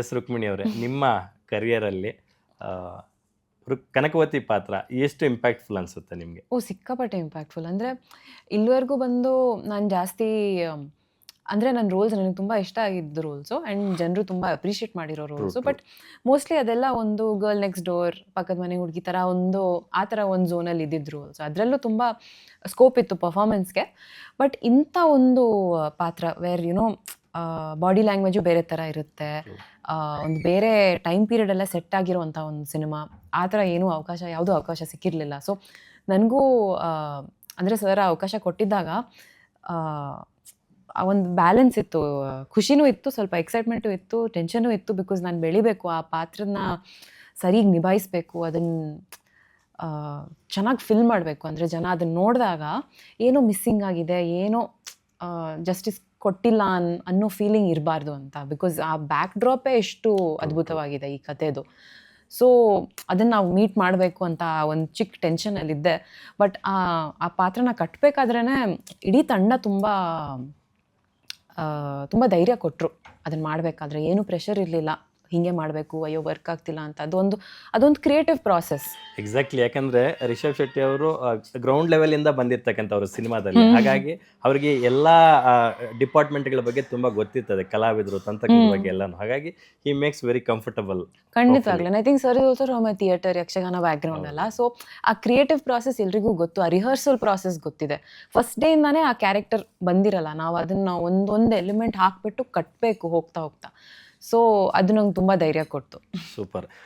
S Rukmini ಅವರೇ, ನಿಮ್ಮ ಕರಿಯರಲ್ಲಿ ಕನಕವತಿ ಪಾತ್ರ ಎಷ್ಟು ಇಂಪ್ಯಾಕ್ಟ್ಫುಲ್ ಅನ್ಸುತ್ತೆ ನಿಮಗೆ? ಸಿಕ್ಕಾಪಟ್ಟೆ ಇಂಪ್ಯಾಕ್ಟ್ಫುಲ್. ಅಂದರೆ ಇಲ್ಲಿವರೆಗೂ ಬಂದು ನಾನು ಜಾಸ್ತಿ ಅಂದರೆ ನನ್ನ ರೋಲ್ಸ್ ನನಗೆ ತುಂಬ ಇಷ್ಟ ಆಗಿದ್ದು ರೋಲ್ಸು ಆ್ಯಂಡ್ ಜನರು ತುಂಬ ಅಪ್ರಿಷಿಯೇಟ್ ಮಾಡಿರೋ ರೋಲ್ಸು. ಬಟ್ ಮೋಸ್ಟ್ಲಿ ಅದೆಲ್ಲ ಒಂದು ಗರ್ಲ್ ನೆಕ್ಸ್ಟ್ ಡೋರ್, ಪಕ್ಕದ ಮನೆ ಹುಡುಗಿ ಥರ ಆ ಥರ ಒಂದು ಝೋನಲ್ಲಿ ಇದ್ದಿದ್ದು ರೋಲ್ಸ್. ಅದರಲ್ಲೂ ತುಂಬ ಸ್ಕೋಪ್ ಇತ್ತು ಪರ್ಫಾರ್ಮೆನ್ಸ್ಗೆ. ಬಟ್ ಇಂಥ ಒಂದು ಪಾತ್ರ ವೇರ್ ಬಾಡಿ ಲ್ಯಾಂಗ್ವೇಜು ಬೇರೆ ಥರ ಇರುತ್ತೆ, ಒಂದು ಬೇರೆ ಟೈಮ್ ಪೀರಿಯಡ್ ಎಲ್ಲ ಸೆಟ್ ಆಗಿರುವಂಥ ಒಂದು ಸಿನಿಮಾ, ಆ ಥರ ಯಾವುದೂ ಅವಕಾಶ ಸಿಕ್ಕಿರಲಿಲ್ಲ. ಸೊ ನನಗೂ ಅಂದರೆ ಸರ್ ಅವಕಾಶ ಕೊಟ್ಟಿದ್ದಾಗ ಒಂದು ಬ್ಯಾಲೆನ್ಸ್ ಇತ್ತು, ಖುಷಿನೂ ಇತ್ತು, ಸ್ವಲ್ಪ ಎಕ್ಸೈಟ್ಮೆಂಟು ಇತ್ತು, ಟೆನ್ಷನೂ ಇತ್ತು. ಬಿಕಾಸ್ ನಾನು ಬೆಳಿಬೇಕು, ಆ ಪಾತ್ರನ ಸರಿಯಾಗಿ ನಿಭಾಯಿಸಬೇಕು, ಅದನ್ನು ಚೆನ್ನಾಗಿ ಫಿಲ್ ಮಾಡಬೇಕು. ಅಂದರೆ ಜನ ಅದನ್ನು ನೋಡಿದಾಗ ಏನೋ ಮಿಸ್ಸಿಂಗ್ ಆಗಿದೆ, ಏನೋ ಜಸ್ಟಿಸ್ ಕೊಟ್ಟಿಲ್ಲ ಅನ್ನೋ ಫೀಲಿಂಗ್ ಇರಬಾರ್ದು ಅಂತ. ಬಿಕಾಸ್ ಆ ಬ್ಯಾಕ್ ಡ್ರಾಪೇ ಎಷ್ಟು ಅದ್ಭುತವಾಗಿದೆ ಈ ಕಥೆದು. ಸೊ ಅದನ್ನು ನಾವು ಮೀಟ್ ಮಾಡಬೇಕು ಅಂತ ಒಂದು ಚಿಕ್ಕ ಟೆನ್ಷನಲ್ಲಿದ್ದೆ. ಬಟ್ ಆ ಪಾತ್ರನ ಕಟ್ಟಬೇಕಾದ್ರೇ ಇಡೀ ತಂಡ ತುಂಬ ಧೈರ್ಯ ಕೊಟ್ಟರು. ಅದನ್ನು ಮಾಡಬೇಕಾದ್ರೆ ಏನೂ ಪ್ರೆಷರ್ ಇರಲಿಲ್ಲ, ಹೀಗೆ ಮಾಡಬೇಕು, ಅಯ್ಯೋ ವರ್ಕ್ ಆಗ್ತಿಲ್ಲ ಅಂತ. ಅದೊಂದು ಕ್ರಿಯೇಟಿವ್ ಪ್ರಾಸೆಸ್. ಎಕ್ಸಾಕ್ಟ್ಲಿ. ಯಾಕಂದ್ರೆ ರಿಷಬ್ ಶೆಟ್ಟಿ ಅವರು ಗ್ರೌಂಡ್ ಲೆವೆಲ್ ಇಂದ ಬಂದಿರ್ತಕ್ಕಂಥವ್ರು ಸಿನಿಮಾದಲ್ಲಿ. ಹಾಗಾಗಿ ಅವರಿಗೆ ಎಲ್ಲ ಡಿಪಾರ್ಟ್ಮೆಂಟ್ಗಳ ಬಗ್ಗೆ ತುಂಬಾ ಗೊತ್ತಿರ್ತದೆ, ಕಲಾವಿದರು, ತಂತ್ರಜ್ಞರ ಬಗ್ಗೆ ಎಲ್ಲಾನು. ಹಾಗಾಗಿ ಹಿ ಮೇಕ್ಸ್ ವೆರಿ ಕಂಫರ್ಟಬಲ್. ಖಂಡಿತವಾಗ್ಲೂ. I think sir also from theatre, Yakshagana background ಅಲ್ಲ. ಸೊ ಆ ಕ್ರಿಯೇಟಿವ್ ಪ್ರಾಸೆಸ್ ಎಲ್ರಿಗೂ ಗೊತ್ತು, ಆ ರಿಹರ್ಸಲ್ ಪ್ರಾಸೆಸ್ ಗೊತ್ತಿದೆ. ಫಸ್ಟ್ ಡೇ ಇಂದಾನೇ ಆ ಕ್ಯಾರೆಕ್ಟರ್ ಬಂದಿರಲ್ಲ, ನಾವು ಅದನ್ನು ಒಂದೊಂದು ಎಲಿಮೆಂಟ್ ಹಾಕ್ಬಿಟ್ಟು ಕಟ್ಟಬೇಕು ಹೋಗ್ತಾ ಹೋಗ್ತಾ. ಸೊ ಅದು ನಂಗೆ ತುಂಬ ಧೈರ್ಯ ಕೊಡ್ತು. ಸೂಪರ್.